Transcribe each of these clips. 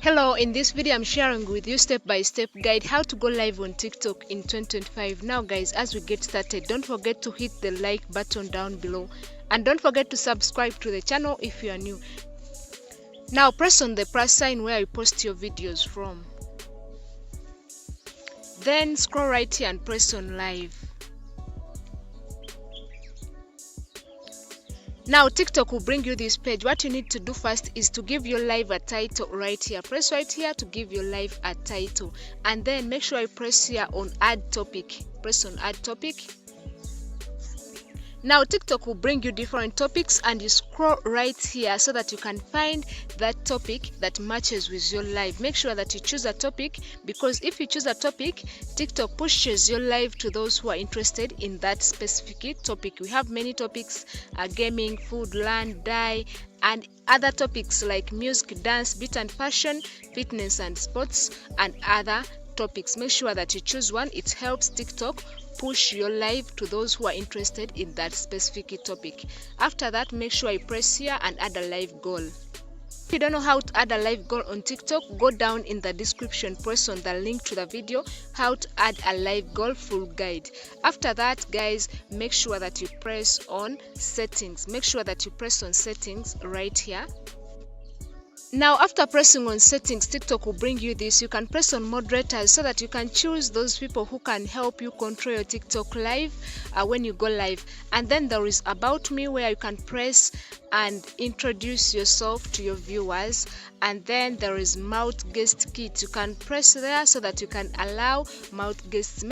Hello, in this video I'm sharing with you step-by-step guide how to go live on TikTok in 2025. Now guys, as we get started, don't forget to hit the like button down below and don't forget to subscribe to the channel if you are new. Now press on the plus sign where you post your videos from. Then scroll right here and press on live. Now TikTok will bring you this page. What you need to do first is to give your live a title right here. Press right here to give your live a title, and then make sure you press here on add topic. Press on add topic. Now TikTok will bring you different topics and you scroll right here so that you can find that topic that matches with your live. Make sure that you choose a topic, because if you choose a topic, TikTok pushes your live to those who are interested in that specific topic. We have many topics, gaming, food, land, dye, and other topics like music, dance, beauty and fashion, fitness and sports, and other topics. Make sure that you choose one. It helps TikTok push your live to those who are interested in that specific topic. After that, make sure you press here and add a live goal. If you don't know how to add a live goal on TikTok, go down in the description, press on the link to the video how to add a live goal full guide. After that guys, make sure that you press on settings. Make sure that you press on settings right here. Now after pressing on settings, TikTok will bring you this. You can press on moderators so that you can choose those people who can help you control your TikTok live when you go live. And then there is about me where you can press and introduce yourself to your viewers. And then there is mouth guest kit. You can press there so that you can allow mouth guests.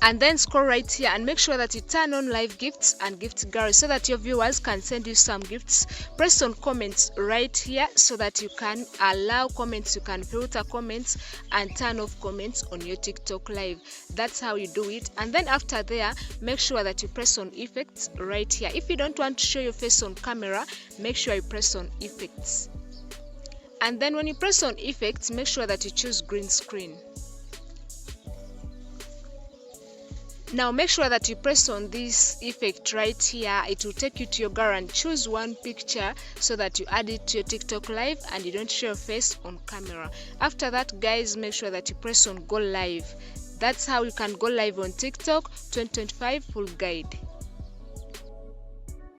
And then scroll right here and make sure that you turn on live gifts and gift gallery so that your viewers can send you some gifts. Press on comments right here so that you can allow comments, you can filter comments and turn off comments on your TikTok live. That's how you do it. And then after there, make sure that you press on effects right here. If you don't want to show your face on camera, make sure you press on effects. And then when you press on effects, make sure that you choose green screen. Now make sure that you press on this effect right here. It will take you to your gallery and choose one picture so that you add it to your TikTok live and you don't show your face on camera. After that guys, make sure that you press on go live. That's how you can go live on TikTok 2025 full guide.